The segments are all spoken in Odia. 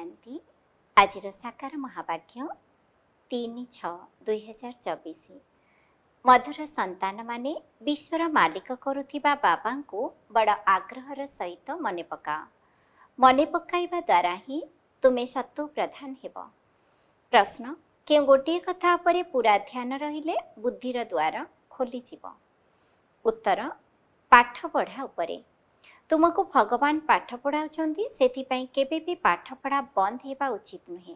शांति आज साकार महावाक्य 3/6/2024 मधुर संतान माने विश्वर मालिक करुथिबा बाबा को बड़ आग्रहर सहित मने पकाओ। मने पकाइबा द्वारा ही तुमे सत्व प्रधान हेब। प्रश्न क्यों गोटे कथा पर पूरा ध्यान रहिले बुद्धिर द्वार खोली जीव। उत्तर पाठ पढ़ा उपरे। तुमको भगवान पाठ पढ़ाउछंती सेथिपाई केबे भी पाठ पढ़ा बंद हेबा उचित नुहे।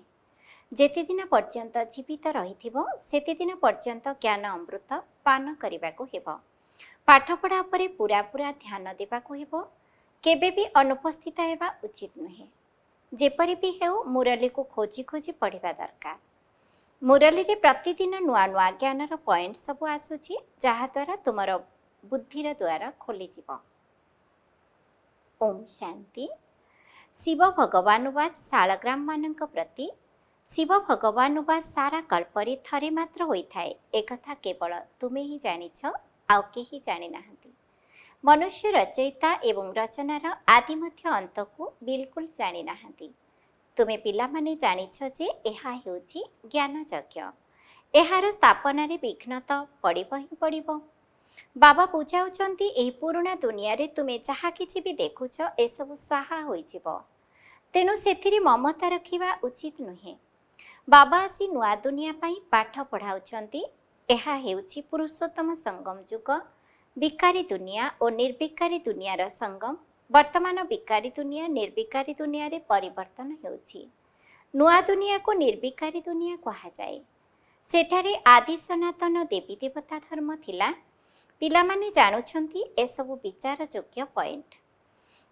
जेते दिन पर्यंत जीवित रहिथिबो सेते दिन पर्यंत ज्ञान अमृत पान करिबाको हेबो। पाठ पढ़ा उपरे पूरा पूरा ध्यान देबाको हेबो। केबे भी अनुपस्थित हेबा उचित नुहे। जेपरि भी हेउ मुरली को खोजी खोजी पढ़िबा दरकार। मुरली रे प्रतिदिन नुआ नुआ ज्ञानर पॉइंट सब आसुची जहा द्वारा तुमर बुद्धिर द्वार खोली जीव। ओम शांति। शिव भगवान वा शालग्राम मानक प्रति शिव भगवान वा सारा कल्परे थरे मात्र होइथाए एकथा केवल तुमे ही जानिछ आउ केही जानि नाहंती। मनुष्य रचयिता एवं रचनार आदि मध्य अंत को बिल्कुल जानि नाहंती। तुमे पिला माने जानिछ जे एहा हेउची ज्ञान यज्ञ। एहार स्थापना रे विघ्न त पड़िबो ही पड़िबो। बाबा बुझाउछंती एही पुराना दुनिया रे तुमे जहा किछि भी देखुछ ए सब स्वाहा होई जिवो। तेनु सेथिरे ममता रखिबा उचित नुहे। बाबा आसी नुआ दुनिया पाई पाठ पढ़ाउछंती। एहा हेउछि पुरुषोत्तम संगम जुग। विकारी दुनिया और निर्विकारी दुनियार संगम। वर्तमान विकारी दुनिया निर्विकारी दुनिया रे परिवर्तन हेउछि। नुआ दुनिया को निर्विकारी दुनिया कहा जाए। सेठारे आदि सनातन देवी देवता धर्म थिला। पिलामाने जानुछंती ए सब विचार योग्य पॉइंट।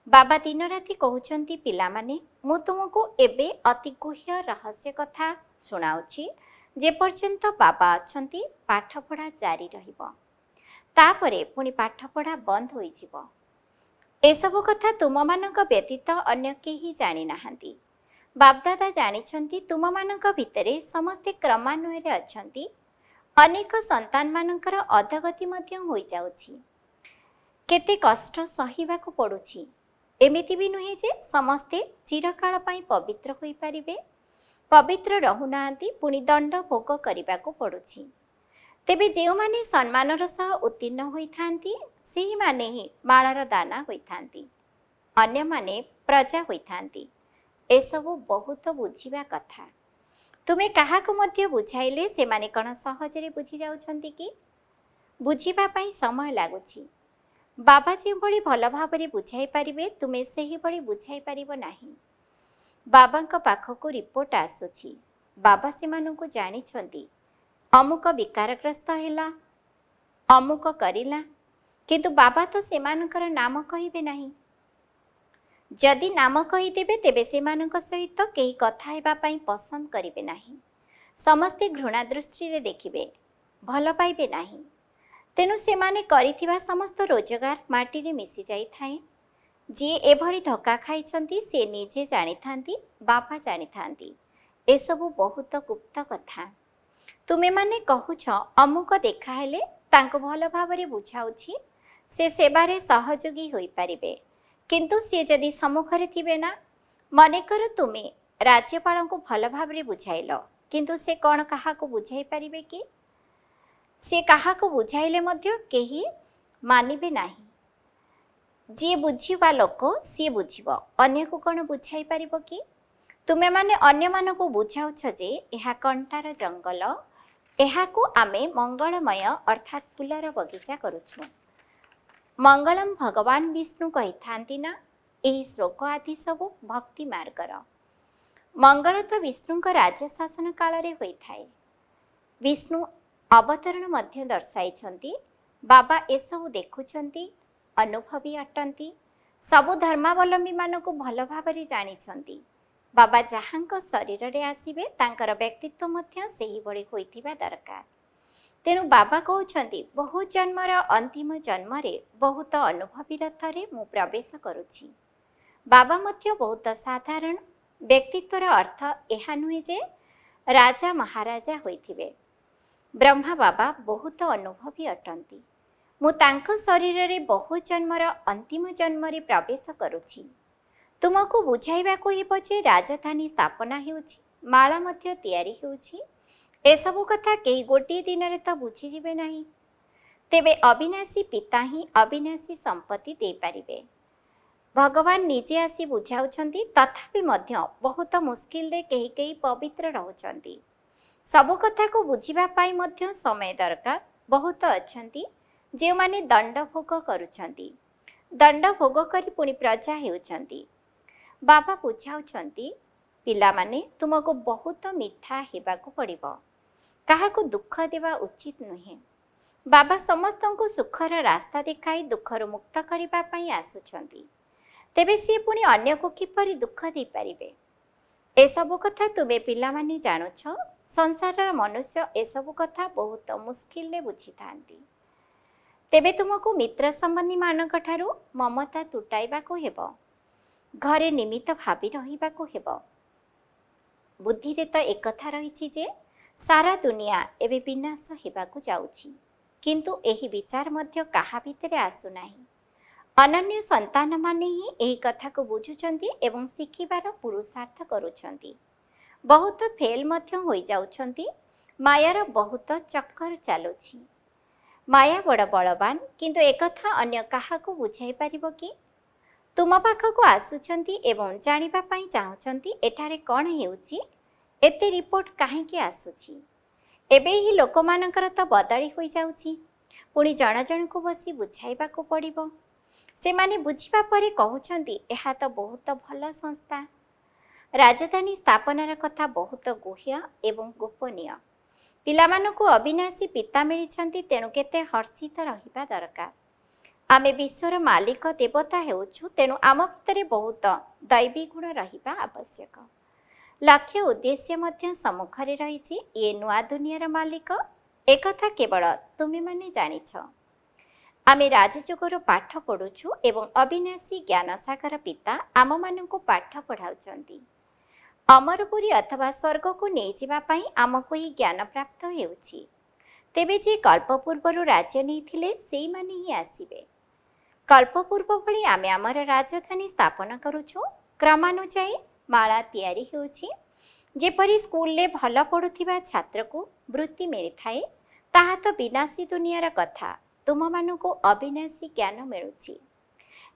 बाबा दिन राति कहउछंती पिलामाने मु तुमको एबे अति गुह्य रहस्य कथा सुनाउछि। जे पर्यंत बाबा अछंती पाठ पढ़ा जारी रहिबो। तापरे पुणी पाठ पढ़ा बंद होई जिवो। ए सब कथा तुममानक व्यतीत अन्य केही जानि नाहंती। बापदादा जानिछंती तुममानक भितरे समस्ते क्रमान्वୟରେ अछंती। अनेक संतान मानकर अधगति मध्य होई जाउछि। केते कष्ट सहिबाको पडुछि। एमिति भी नुहे जे समस्ते चिरकाल पाई पवित्र होई पारिबे। पवित्र रहुनांती पुणी दंड भोग करिबाको पडुछि। तेबे जेउ माने सम्मानर सह उत्तीर्ण होई थांती सेही माने ही माळर दाना होई थांती। अन्य माने प्रजा होई थांती। ए सब बहुत बुझिबा कथा। तुमे कहा को मध्य बुझाइले से माने कण सहजरे बुझी जाउछंती कि बुझिबा पाई समय लागुछि। बाबा जे बड़ी भल भाबरे बुझाई पारिबे तुमे सेही बड़ी बुझाई पारिबो नाही। बाबांक पाखको रिपोर्ट आसुछि। बाबा से मानकु जानिछंती अमुक विकारग्रस्त हेला अमुक करिला किंतु बाबा तो से मानकर नाम कहिबे नाही। जदि नाम कहीदेवे तेबे सेमानक सहित केही कथा हेबा पाई पसंद करिवे नाही। समस्ते घृणा दृष्टि रे देखिबे भल पाइबे नाही। तेनु सेमाने करिथिबा समस्त रोजगार माटी रे मिसी जाई थाए। जे एभली धक्का खाइछंती से निजे जानि थांती बाबा जानि थांती। ए सब बहुत गुप्त कथा। तुमे माने कहुछ अमुक देखा हेले तांको भल भाबरे बुझाउछि से सेबारे सहयोगी होई पारिबे। किंतु सी जदि सम्मुखरे थिबे ना मनेकर तुमे राज्यपाल को भल भाबरे बुझाइल किंतु से कौन कहा को बुझाई पारिबे कि से कहा को बुझाइले मध्य केही मानिबे नाही। जे बुझिबा लोक सी बुझिबो अन्य को कौन बुझाई पारिबो कि तुमे माने अन्य मान को बुझाउछ जे एहा कंटार जंगल एहा को आमे मंगलमय अर्थात फुलर बगीचा करूछु। मंगलम भगवान विष्णु कही थांती ना एही श्लोक आदि सब भक्ति मार्गर। मंगल तो विष्णु का राज्य शासन काल रे होई थाए। विष्णु अवतरण मध्य दर्शाइछंती। बाबा ए सब देखुछंती अनुभवी अटंती। सबु धर्मावलंबी मानकु भल भाबरे जानिछंती। बाबा जहांक शरीर रे आसीबे तांकर व्यक्तित्व मध्य सेही बळी होइथिबा दरकार। तेणु बाबा कहउछंती बहु जन्मर अंतिम जन्म रे बहुत अनुभवी रथरे मु प्रवेश करुछि। बाबा मध्य बहुत साधारण व्यक्तित्वर अर्थ एहा नुहे जे राजा महाराजा होइथिबे। ब्रह्मा बाबा बहुत अनुभवी अटंती। मु तांक शरीर रे बहु जन्मर अंतिम जन्म रे प्रवेश करुछि। ତୁମକୁ ବୁଝାଇବାକୁ ହେବ ଯେ ରାଜଧାନୀ ସ୍ଥାପନା ହେଉଛି, ମାଳା ମଧ୍ୟ ତିଆରି ହେଉଛି। ଏସବୁ କଥା କେହି ଗୋଟିଏ ଦିନରେ ତ ବୁଝିଯିବେ ନାହିଁ। ତେବେ ଅବିନାଶୀ ପିତା ହିଁ ଅବିନାଶୀ ସମ୍ପତ୍ତି ଦେଇପାରିବେ। ଭଗବାନ ନିଜେ ଆସି ବୁଝାଉଛନ୍ତି, ତଥାପି ମଧ୍ୟ ବହୁତ ମୁସ୍କିଲରେ କେହି କେହି ପବିତ୍ର ରହୁଛନ୍ତି। ସବୁ କଥାକୁ ବୁଝିବା ପାଇଁ ମଧ୍ୟ ସମୟ ଦରକାର। ବହୁତ ଅଛନ୍ତି ଯେଉଁମାନେ ଦଣ୍ଡ ଭୋଗ କରୁଛନ୍ତି, ଦଣ୍ଡ ଭୋଗ କରି ପୁଣି ପ୍ରଜା ହେଉଛନ୍ତି। ବାବା ବୁଝାଉଛନ୍ତି, ପିଲାମାନେ ତୁମକୁ ବହୁତ ମିଠା ହେବାକୁ ପଡ଼ିବ, କାହାକୁ ଦୁଃଖ ଦେବା ଉଚିତ ନୁହେଁ। ବାବା ସମସ୍ତଙ୍କୁ ସୁଖର ରାସ୍ତା ଦେଖାଇ ଦୁଃଖରୁ ମୁକ୍ତ କରିବା ପାଇଁ ଆସୁଛନ୍ତି। ତେବେ ସିଏ ପୁଣି ଅନ୍ୟକୁ କିପରି ଦୁଃଖ ଦେଇପାରିବେ? ଏସବୁ କଥା ତୁମେ ପିଲାମାନେ ଜାଣୁଛ। ସଂସାରର ମନୁଷ୍ୟ ଏସବୁ କଥା ବହୁତ ମୁସ୍କିଲରେ ବୁଝିଥାନ୍ତି। ତେବେ ତୁମକୁ ମିତ୍ର ସମ୍ବନ୍ଧୀମାନଙ୍କ ଠାରୁ ମମତା ତୁଟାଇବାକୁ ହେବ। ଘରେ ନିମିତ୍ତ ଭାବି ରହିବାକୁ ହେବ। ବୁଦ୍ଧିରେ ତ ଏକଥା ରହିଛି ଯେ ସାରା ଦୁନିଆ ଏବେ ବିନାଶ ହେବାକୁ ଯାଉଛି, କିନ୍ତୁ ଏହି ବିଚାର ମଧ୍ୟ କାହା ଭିତରେ ଆସୁନାହିଁ। ଅନନ୍ୟ ସନ୍ତାନମାନେ ହିଁ ଏହି କଥାକୁ ବୁଝୁଛନ୍ତି ଏବଂ ଶିଖିବାର ପୁରୁଷାର୍ଥ କରୁଛନ୍ତି। ବହୁତ ଫେଲ୍ ମଧ୍ୟ ହୋଇଯାଉଛନ୍ତି। ମାୟାର ବହୁତ ଚକ୍କର ଚାଲୁଛି। ମାୟା ବଡ଼ ବଳବାନ, କିନ୍ତୁ ଏକଥା ଅନ୍ୟ କାହାକୁ ବୁଝାଇ ପାରିବ କି? ତୁମ ପାଖକୁ ଆସୁଛନ୍ତି ଏବଂ ଜାଣିବା ପାଇଁ ଚାହୁଁଛନ୍ତି ଏଠାରେ କ'ଣ ହେଉଛି, ଏତେ ରିପୋର୍ଟ କାହିଁକି ଆସୁଛି। ଏବେ ଏହି ଲୋକମାନଙ୍କର ତ ବଦଳି ହୋଇଯାଉଛି। ପୁଣି ଜଣ ଜଣଙ୍କୁ ବସି ବୁଝାଇବାକୁ ପଡ଼ିବ। ସେମାନେ ବୁଝିବା ପରେ କହୁଛନ୍ତି, ଏହା ତ ବହୁତ ଭଲ ସଂସ୍ଥା। ରାଜଧାନୀ ସ୍ଥାପନାର କଥା ବହୁତ ଗୁହ୍ୟ ଏବଂ ଗୋପନୀୟ। ପିଲାମାନଙ୍କୁ ଅବିନାଶୀ ପିତା ମିଳିଛନ୍ତି, ତେଣୁ କେତେ ହର୍ଷିତ ରହିବା ଦରକାର। ଆମେ ବିଶ୍ୱର ମାଲିକ ଦେବତା ହେଉଛୁ, ତେଣୁ ଆମ ଭିତରେ ବହୁତ ଦୈବୀ ଗୁଣ ରହିବା ଆବଶ୍ୟକ। ଲକ୍ଷ୍ୟ ଉଦ୍ଦେଶ୍ୟ ମଧ୍ୟ ସମ୍ମୁଖରେ ରହିଛି। ଇଏ ନୂଆ ଦୁନିଆର ମାଲିକ, ଏକଥା କେବଳ ତୁମେମାନେ ଜାଣିଛ। ଆମେ ରାଜଯୋଗରୁ ପାଠ ପଢ଼ୁଛୁ ଏବଂ ଅବିନାଶୀ ଜ୍ଞାନସାଗର ପିତା ଆମମାନଙ୍କୁ ପାଠ ପଢ଼ାଉଛନ୍ତି। ଅମରପୁରୀ ଅଥବା ସ୍ୱର୍ଗକୁ ନେଇଯିବା ପାଇଁ ଆମକୁ ଏହି ଜ୍ଞାନ ପ୍ରାପ୍ତ ହେଉଛି। ତେବେ ଯିଏ କଳ୍ପ ପୂର୍ବରୁ ରାଜ୍ୟ ନେଇଥିଲେ ସେଇମାନେ ହିଁ ଆସିବେ। କଳ୍ପ ପୂର୍ବ ଭଳି ଆମେ ଆମର ରାଜଧାନୀ ସ୍ଥାପନ କରୁଛୁ। କ୍ରମାନୁଯାୟୀ ମାଳା ତିଆରି ହେଉଛି। ଯେପରି ସ୍କୁଲରେ ଭଲ ପଢ଼ୁଥିବା ଛାତ୍ରକୁ ବୃତ୍ତି ମିଳିଥାଏ, ତାହା ତ ବିନାଶୀ ଦୁନିଆର କଥା। ତୁମମାନଙ୍କୁ ଅବିନାଶୀ ଜ୍ଞାନ ମିଳୁଛି।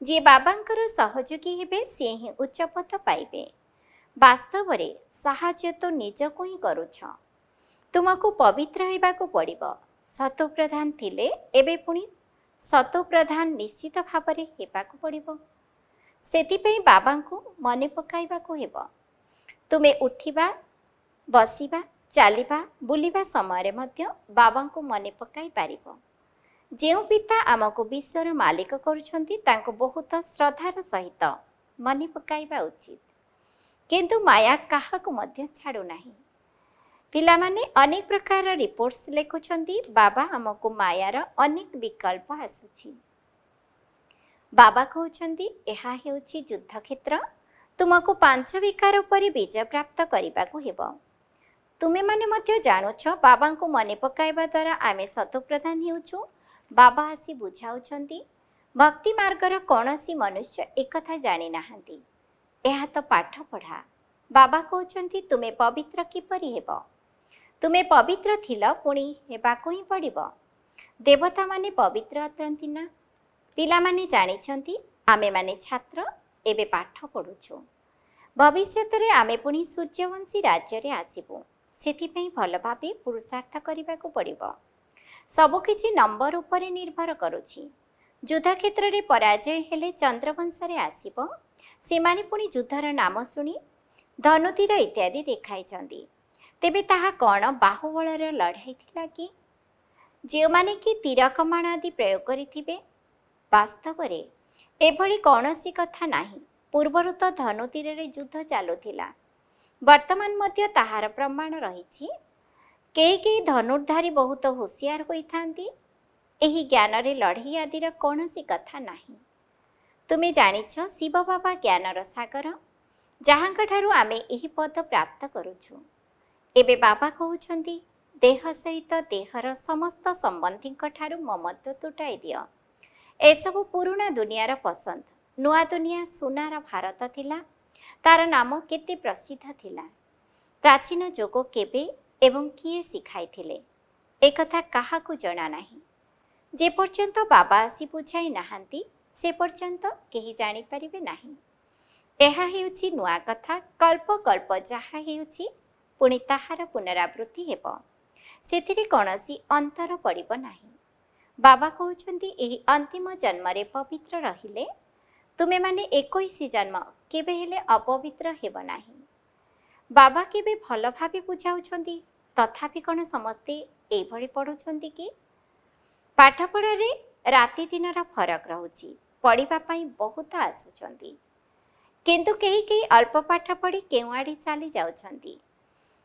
ଯିଏ ବାବାଙ୍କର ସହଯୋଗୀ ହେବେ ସିଏ ହିଁ ଉଚ୍ଚପଦ ପାଇବେ। ବାସ୍ତବରେ ସାହାଯ୍ୟ ତ ନିଜକୁ ହିଁ କରୁଛ। ତୁମକୁ ପବିତ୍ର ହେବାକୁ ପଡ଼ିବ। ସତୋପ୍ରଧାନ ଥିଲେ, ଏବେ ପୁଣି ସତୋପ୍ରଧାନ ନିଶ୍ଚିତ ଭାବରେ ହେବାକୁ ପଡ଼ିବ। ସେଥିପାଇଁ ବାବାଙ୍କୁ ମନେ ପକାଇବାକୁ ହେବ। ତୁମେ ଉଠିବା, ବସିବା, ଚାଲିବା, ବୁଲିବା ସମୟରେ ମଧ୍ୟ ବାବାଙ୍କୁ ମନେ ପକାଇ ପାରିବ। ଯେଉଁ ପିତା ଆମକୁ ବିଶ୍ୱର ମାଲିକ କରୁଛନ୍ତି ତାଙ୍କୁ ବହୁତ ଶ୍ରଦ୍ଧାର ସହିତ ମନେ ପକାଇବା ଉଚିତ। କିନ୍ତୁ ମାୟା କାହାକୁ ମଧ୍ୟ ଛାଡ଼ୁନାହିଁ। ପିଲାମାନେ ଅନେକ ପ୍ରକାରର ରିପୋର୍ଟସ୍ ଲେଖୁଛନ୍ତି। ବାବା ଆମକୁ ମାୟାର ଅନେକ ବିକଳ୍ପ ଆସୁଛି। ବାବା କହୁଛନ୍ତି, ଏହା ହେଉଛି ଯୁଦ୍ଧକ୍ଷେତ୍ର। ତୁମକୁ 5 ବିକାର ଉପରେ ବିଜୟ ପ୍ରାପ୍ତ କରିବାକୁ ହେବ। ତୁମେମାନେ ମଧ୍ୟ ଜାଣୁଛ, ବାବାଙ୍କୁ ମନେ ପକାଇବା ଦ୍ୱାରା ଆମେ ସତୋପ୍ରଧାନ ହେଉଛୁ। ବାବା ଆସି ବୁଝାଉଛନ୍ତି, ଭକ୍ତି ମାର୍ଗର କୌଣସି ମନୁଷ୍ୟ ଏକଥା ଜାଣିନାହାନ୍ତି। ଏହା ତ ପାଠ ପଢ଼ା। ବାବା କହୁଛନ୍ତି, ତୁମେ ପବିତ୍ର କିପରି ହେବ? ତୁମେ ପବିତ୍ର ଥିଲ, ପୁଣି ହେବାକୁ ହିଁ ପଡ଼ିବ। ଦେବତାମାନେ ପବିତ୍ର ଅଟନ୍ତି ନା? ପିଲାମାନେ ଜାଣିଛନ୍ତି, ଆମେମାନେ ଛାତ୍ର, ଏବେ ପାଠ ପଢ଼ୁଛୁ। ଭବିଷ୍ୟତରେ ଆମେ ପୁଣି ସୂର୍ଯ୍ୟବଂଶୀ ରାଜ୍ୟରେ ଆସିବୁ। ସେଥିପାଇଁ ଭଲ ଭାବେ ପୁରୁଷାର୍ଥ କରିବାକୁ ପଡ଼ିବ। ସବୁକିଛି ନମ୍ବର ଉପରେ ନିର୍ଭର କରୁଛି। ଯୁଦ୍ଧକ୍ଷେତ୍ରରେ ପରାଜୟ ହେଲେ ଚନ୍ଦ୍ରବଂଶରେ ଆସିବ। ସେମାନେ ପୁଣି ଯୁଦ୍ଧର ନାମ ଶୁଣି ଧନୁତୀର ଇତ୍ୟାଦି ଦେଖାଇଛନ୍ତି। ତେବେ ତାହା କ'ଣ ବାହୁବଳର ଲଢ଼ାଇ ଥିଲା କି? ଯେଉଁମାନେ କି ତୀର କମାଣ ଆଦି ପ୍ରୟୋଗ କରିଥିବେ? ବାସ୍ତବରେ ଏଭଳି କୌଣସି କଥା ନାହିଁ। ପୂର୍ବରୁ ତ ଧନୁତୀରରେ ଯୁଦ୍ଧ ଚାଲୁଥିଲା। ବର୍ତ୍ତମାନ ମଧ୍ୟ ତାହାର ପ୍ରମାଣ ରହିଛି। କେହି କେହି ଧନୁର୍ଦ୍ଧାରୀ ବହୁତ ହୁସିଆର ହୋଇଥାନ୍ତି। ଏହି ଜ୍ଞାନରେ ଲଢ଼େଇ ଆଦିର କୌଣସି କଥା ନାହିଁ। ତୁମେ ଜାଣିଛ, ଶିବ ବାବା ଜ୍ଞାନର ସାଗର, ଯାହାଙ୍କଠାରୁ ଆମେ ଏହି ପଦ ପ୍ରାପ୍ତ କରୁଛୁ। ଏବେ ବାବା କହୁଛନ୍ତି, ଦେହ ସହିତ ଦେହର ସମସ୍ତ ସମ୍ବନ୍ଧୀଙ୍କ ଠାରୁ ମମତ୍ୱ ତୁଟାଇ ଦିଅ। ଏସବୁ ପୁରୁଣା ଦୁନିଆର ପସନ୍ଦ। ନୂଆ ଦୁନିଆ ସୁନାର ଭାରତ ଥିଲା, ତାର ନାମ କେତେ ପ୍ରସିଦ୍ଧ ଥିଲା। ପ୍ରାଚୀନ ଯୋଗ କେବେ ଏବଂ କିଏ ଶିଖାଇଥିଲେ ଏକଥା କାହାକୁ ଜଣା ନାହିଁ। ଯେ ପର୍ଯ୍ୟନ୍ତ ବାବା ଆସି ବୁଝାଇ ନାହାନ୍ତି ସେ ପର୍ଯ୍ୟନ୍ତ କେହି ଜାଣିପାରିବେ ନାହିଁ। ଏହା ହେଉଛି ନୂଆ କଥା। କଳ୍ପ କଳ୍ପ ଯାହା ହେଉଛି ପୁଣି ତାହାର ପୁନରାବୃତ୍ତି ହେବ, ସେଥିରେ କୌଣସି ଅନ୍ତର ପଡ଼ିବ ନାହିଁ। ବାବା କହୁଛନ୍ତି ଏହି ଅନ୍ତିମ ଜନ୍ମରେ ପବିତ୍ର ରହିଲେ ତୁମେମାନେ 21 ଜନ୍ମ କେବେ ହେଲେ ଅପବିତ୍ର ହେବ ନାହିଁ। ବାବା କେବେ ଭଲ ଭାବେ ବୁଝାଉଛନ୍ତି, ତଥାପି କ'ଣ ସମସ୍ତେ ଏଇଭଳି ପଢ଼ୁଛନ୍ତି କି? ପାଠପଢ଼ାରେ ରାତି ଦିନର ଫରକ ରହୁଛି। ପଢ଼ିବା ପାଇଁ ବହୁତ ଆସୁଛନ୍ତି, କିନ୍ତୁ କେହି କେହି ଅଳ୍ପ ପାଠ ପଢ଼ି କେଉଁଆଡ଼େ ଚାଲି ଯାଉଛନ୍ତି।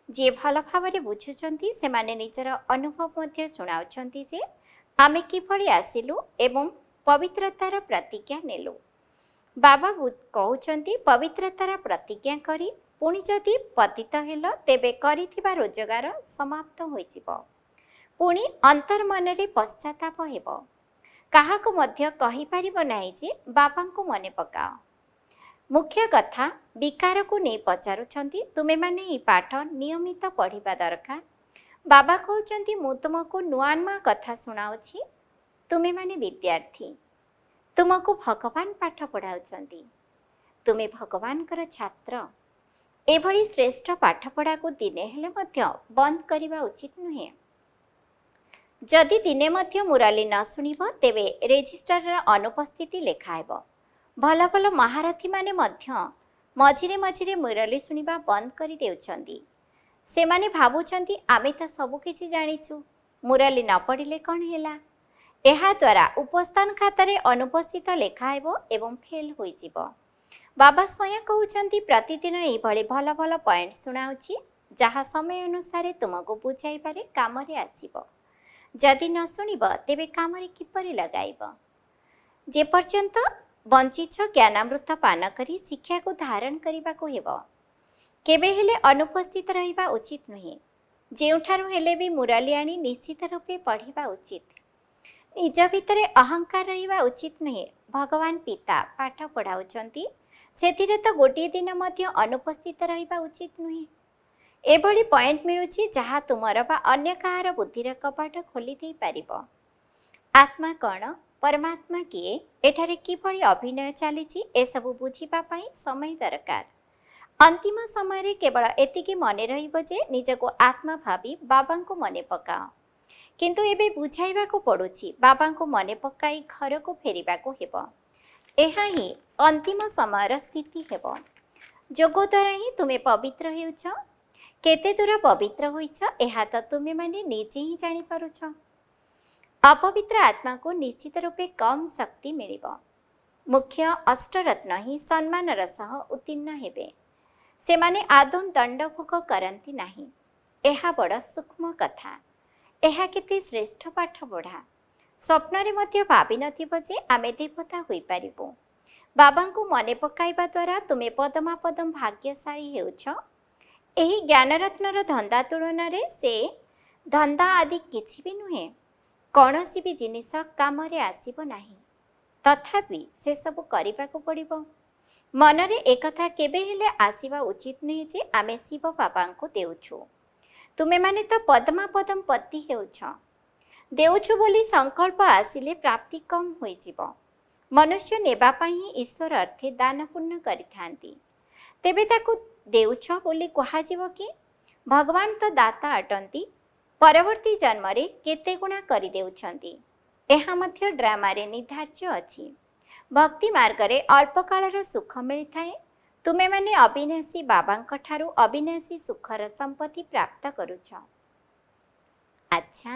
ଯିଏ ଭଲ ଭାବରେ ବୁଝୁଛନ୍ତି ସେମାନେ ନିଜର ଅନୁଭବ ମଧ୍ୟ ଶୁଣାଉଛନ୍ତି ଯେ ଆମେ କିଭଳି ଆସିଲୁ ଏବଂ ପବିତ୍ରତାର ପ୍ରତିଜ୍ଞା ନେଲୁ। ବାବା କହୁଛନ୍ତି ପବିତ୍ରତାର ପ୍ରତିଜ୍ଞା କରି ପୁଣି ଯଦି ପତିତ ହେଲ ତେବେ କରିଥିବା ରୋଜଗାର ସମାପ୍ତ ହୋଇଯିବ। ପୁଣି ଅନ୍ତର୍ମନରେ ପଶ୍ଚାତାପ ହେବ। କାହାକୁ ମଧ୍ୟ କହିପାରିବ ନାହିଁ ଯେ ବାବାଙ୍କୁ ମନେ ପକାଅ। ମୁଖ୍ୟ କଥା ବିକାରକୁ ନେଇ ପଚାରୁଛନ୍ତି ତୁମେମାନେ ଏହି ପାଠ ନିୟମିତ ପଢ଼ିବା ଦରକାର। ବାବା କହୁଛନ୍ତି ମୁଁ ତୁମକୁ ନୂଆ ନୂଆ କଥା ଶୁଣାଉଛି। ତୁମେମାନେ ବିଦ୍ୟାର୍ଥୀ, ତୁମକୁ ଭଗବାନ ପାଠ ପଢ଼ାଉଛନ୍ତି, ତୁମେ ଭଗବାନଙ୍କର ଛାତ୍ର। ଏଭଳି ଶ୍ରେଷ୍ଠ ପାଠପଢ଼ାକୁ ଦିନେ ହେଲେ ମଧ୍ୟ ବନ୍ଦ କରିବା ଉଚିତ ନୁହେଁ। ଯଦି ଦିନେ ମଧ୍ୟ ମୁରଲି ନ ଶୁଣିବ ତେବେ ରେଜିଷ୍ଟରର ଅନୁପସ୍ଥିତି ଲେଖା ହେବ। ଭଲ ଭଲ ମହାରଥୀମାନେ ମଧ୍ୟ ମଝିରେ ମଝିରେ ମୁରଲି ଶୁଣିବା ବନ୍ଦ କରି ଦେଉଛନ୍ତି। ସେମାନେ ଭାବୁଛନ୍ତି ଆମେ ତ ସବୁକିଛି ଜାଣିଛୁ, ମୁରଲି ନ ପଢ଼ିଲେ କ'ଣ ହେଲା। ଏହାଦ୍ୱାରା ଉପସ୍ଥାନ ଖାତାରେ ଅନୁପସ୍ଥିତ ଲେଖା ହେବ ଏବଂ ଫେଲ୍ ହୋଇଯିବ। ବାବା ସ୍ୱୟଂ କହୁଛନ୍ତି ପ୍ରତିଦିନ ଏଇଭଳି ଭଲ ଭଲ ପଏଣ୍ଟ ଶୁଣାଉଛି ଯାହା ସମୟ ଅନୁସାରେ ତୁମକୁ ବୁଝାଇବାରେ କାମରେ ଆସିବ। ଯଦି ନ ଶୁଣିବ ତେବେ କାମରେ କିପରି ଲଗାଇବ? ଯେପର୍ଯ୍ୟନ୍ତ ବଞ୍ଚିଛ ଜ୍ଞାନାମୃତ ପାନ କରି ଶିକ୍ଷାକୁ ଧାରଣ କରିବାକୁ ହେବ। କେବେ ହେଲେ ଅନୁପସ୍ଥିତ ରହିବା ଉଚିତ ନୁହେଁ। ଯେଉଁଠାରୁ ହେଲେ ବି ମୁରଲି ଆଣି ନିଶ୍ଚିତ ରୂପେ ପଢ଼ିବା ଉଚିତ। ନିଜ ଭିତରେ ଅହଙ୍କାର ରହିବା ଉଚିତ ନୁହେଁ। ଭଗବାନ ପିତା ପାଠ ପଢ଼ାଉଛନ୍ତି, ସେଥିରେ ତ ଗୋଟିଏ ଦିନ ମଧ୍ୟ ଅନୁପସ୍ଥିତ ରହିବା ଉଚିତ ନୁହେଁ। ଏଭଳି ପଏଣ୍ଟ ମିଳୁଛି ଯାହା ତୁମର ବା ଅନ୍ୟ କାହାର ବୁଦ୍ଧିର କବାଟ ଖୋଲି ଦେଇପାରିବ। ଆତ୍ମା କ'ଣ, ପରମାତ୍ମା କିଏ, ଏଠାରେ କିଭଳି ଅଭିନୟ ଚାଲିଛି ଏସବୁ ବୁଝିବା ପାଇଁ ସମୟ ଦରକାର। ଅନ୍ତିମ ସମୟରେ କେବଳ ଏତିକି ମନେ ରହିବ ଯେ ନିଜକୁ ଆତ୍ମା ଭାବି ବାବାଙ୍କୁ ମନେ ପକାଅ। କିନ୍ତୁ ଏବେ ବୁଝାଇବାକୁ ପଡ଼ୁଛି ବାବାଙ୍କୁ ମନେ ପକାଇ ଘରକୁ ଫେରିବାକୁ ହେବ। ଏହା ହିଁ ଅନ୍ତିମ ସମୟର ସ୍ଥିତି ହେବ। ଯୋଗ ଦ୍ୱାରା ହିଁ ତୁମେ ପବିତ୍ର ହେଉଛ। କେତେ ଦୂର ପବିତ୍ର ହୋଇଛ ଏହା ତ ତୁମେମାନେ ନିଜେ ହିଁ ଜାଣିପାରୁଛ। ଅପବିତ୍ର ଆତ୍ମାକୁ ନିଶ୍ଚିତ ରୂପେ କମ୍ ଶକ୍ତି ମିଳିବ। ମୁଖ୍ୟ ଅଷ୍ଟରତ୍ନ ହିଁ ସମ୍ମାନର ସହ ଉତ୍ତୀର୍ଣ୍ଣ ହେବେ। ସେମାନେ ଆଦୌ ଦଣ୍ଡ ଭୋଗ କରନ୍ତି ନାହିଁ। ଏହା ବଡ଼ ସୂକ୍ଷ୍ମ କଥା। ଏହା କେତେ ଶ୍ରେଷ୍ଠ ପାଠ ପଢ଼ା। ସ୍ୱପ୍ନରେ ମଧ୍ୟ ଭାବିନଥିବ ଯେ ଆମେ ଦେବତା ହୋଇପାରିବୁ। ବାବାଙ୍କୁ ମନେ ପକାଇବା ଦ୍ୱାରା ତୁମେ ପଦମାପଦମ ଭାଗ୍ୟଶାଳୀ ହେଉଛ। ଏହି ଜ୍ଞାନରତ୍ନର ଧନ୍ଦା ତୁଳନାରେ ସେ ଧନ୍ଦା ଆଦି କିଛି ବି ନୁହେଁ। କୌଣସି ବି ଜିନିଷ କାମରେ ଆସିବ ନାହିଁ, ତଥାପି ସେସବୁ କରିବାକୁ ପଡ଼ିବ। ମନରେ ଏକଥା କେବେ ହେଲେ ଆସିବା ଉଚିତ ନୁହେଁ ଯେ ଆମେ ଶିବ ବାବାଙ୍କୁ ଦେଉଛୁ। ତୁମେମାନେ ତ ପଦ୍ମାପଦମ ପତି ହେଉଛ। ଦେଉଛୁ ବୋଲି ସଂକଳ୍ପ ଆସିଲେ ପ୍ରାପ୍ତି କମ୍ ହୋଇଯିବ। ମନୁଷ୍ୟ ନେବା ପାଇଁ ହିଁ ଈଶ୍ୱର ଅର୍ଥେ ଦାନ ପୂର୍ଣ୍ଣ କରିଥାନ୍ତି। ତେବେ ତାକୁ ଦେଉଛ ବୋଲି କୁହାଯିବ କି? ଭଗବାନ ତ ଦାତା ଅଟନ୍ତି। ପରବର୍ତ୍ତୀ ଜନ୍ମରେ କେତେ ଗୁଣା କରିଦେଉଛନ୍ତି। ଏହା ମଧ୍ୟ ଡ୍ରାମାରେ ନିର୍ଦ୍ଧାର୍ଯ୍ୟ ଅଛି। ଭକ୍ତି ମାର୍ଗରେ ଅଳ୍ପ କାଳର ସୁଖ ମିଳିଥାଏ। ତୁମେମାନେ ଅବିନାଶୀ ବାବାଙ୍କ ଠାରୁ ଅବିନାଶୀ ସୁଖର ସମ୍ପତ୍ତି ପ୍ରାପ୍ତ କରୁଛ। ଆଚ୍ଛା,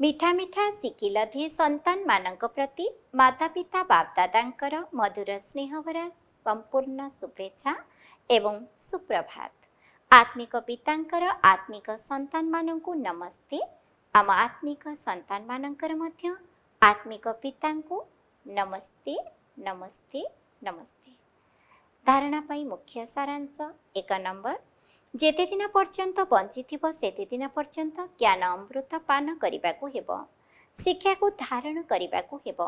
ମିଠା ମିଠା ଶିଖିଲ ଧିଏ ସନ୍ତାନମାନଙ୍କ ପ୍ରତି ମାତା ପିତା ବାପଦାଦାଙ୍କର ମଧୁର ସ୍ନେହଭରା ସମ୍ପୂର୍ଣ୍ଣ ଶୁଭେଚ୍ଛା ଏବଂ ସୁପ୍ରଭାତ। ଆତ୍ମିକ ପିତାଙ୍କର ଆତ୍ମିକ ସନ୍ତାନମାନଙ୍କୁ ନମସ୍ତେ। ଆମ ଆତ୍ମିକ ସନ୍ତାନମାନଙ୍କର ମଧ୍ୟ ଆତ୍ମିକ ପିତାଙ୍କୁ ନମସ୍ତେ ନମସ୍ତେ ନମସ୍ତେ। ଧାରଣା ପାଇଁ ମୁଖ୍ୟ ସାରାଂଶ 1 ନମ୍ବର, ଯେତେ ଦିନ ପର୍ଯ୍ୟନ୍ତ ବଞ୍ଚିଥିବ ସେତେ ଦିନ ପର୍ଯ୍ୟନ୍ତ ଜ୍ଞାନ ଅମୃତ ପାନ କରିବାକୁ ହେବ। ଶିକ୍ଷାକୁ ଧାରଣ କରିବାକୁ ହେବ।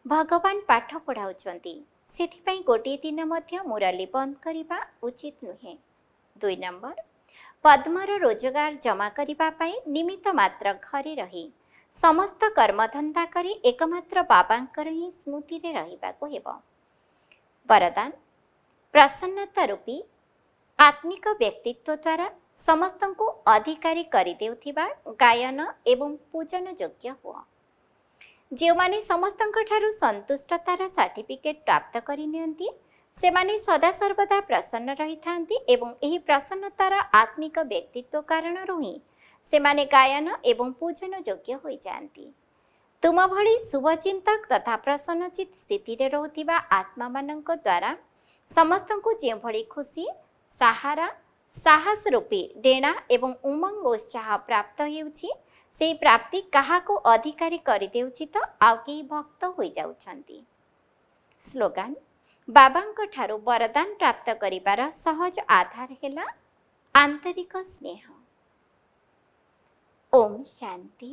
ଭଗବାନ ପାଠ ପଢ଼ାଉଛନ୍ତି, ସେଥିପାଇଁ ଗୋଟିଏ ଦିନ ମଧ୍ୟ ମୁରଲି ବନ୍ଦ କରିବା ଉଚିତ ନୁହେଁ। 2 ନମ୍ବର, ପଦ୍ମର ରୋଜଗାର ଜମା କରିବା ପାଇଁ ନିମିତ୍ତ ମାତ୍ର ଘରେ ରହି ସମସ୍ତ କର୍ମଧନ୍ଦା କରି ଏକମାତ୍ର ବାବାଙ୍କର ହିଁ ସ୍ମୃତିରେ ରହିବାକୁ ହେବ। ବରଦାନ, ପ୍ରସନ୍ନତା ରୂପୀ ଆତ୍ମିକ ବ୍ୟକ୍ତିତ୍ୱ ଦ୍ୱାରା ସମସ୍ତଙ୍କୁ ଅଧିକାରୀ କରିଦେଉଥିବା ଗାୟନ ଏବଂ ପୂଜନ ଯୋଗ୍ୟ ହୁଅ। ଯେଉଁମାନେ ସମସ୍ତଙ୍କଠାରୁ ସନ୍ତୁଷ୍ଟତାର ସାର୍ଟିଫିକେଟ୍ ପ୍ରାପ୍ତ କରିନିଅନ୍ତି ସେମାନେ ସଦାସର୍ବଦା ପ୍ରସନ୍ନ ରହିଥାନ୍ତି ଏବଂ ଏହି ପ୍ରସନ୍ନତାର ଆତ୍ମିକ ବ୍ୟକ୍ତିତ୍ୱ କାରଣରୁ ହିଁ ସେମାନେ ଗାୟନ ଏବଂ ପୂଜନ ଯୋଗ୍ୟ ହୋଇଯାଆନ୍ତି। ତୁମ ଭଳି ଶୁଭଚିନ୍ତକ ତଥା ପ୍ରସନ୍ନଚିତ ସ୍ଥିତିରେ ରହୁଥିବା ଆତ୍ମାମାନଙ୍କ ଦ୍ୱାରା ସମସ୍ତଙ୍କୁ ଯେଉଁଭଳି ଖୁସି, ସାହାରା, ସାହସ ରୂପୀ ଡେଣା ଏବଂ ଉମଙ୍ଗ ଉତ୍ସାହ ପ୍ରାପ୍ତ ହେଉଛି, ସେହି ପ୍ରାପ୍ତି କାହାକୁ ଅଧିକାରୀ କରିଦେଉଛି ତ ଆଉ କେହି ଭକ୍ତ ହୋଇଯାଉଛନ୍ତି। ସ୍ଲୋଗାନ, ବାବାଙ୍କ ଠାରୁ ବରଦାନ ପ୍ରାପ୍ତ କରିବାର ସହଜ ଆଧାର ହେଲା ଆନ୍ତରିକ ସ୍ନେହ। ଓମ୍ ଶାନ୍ତି।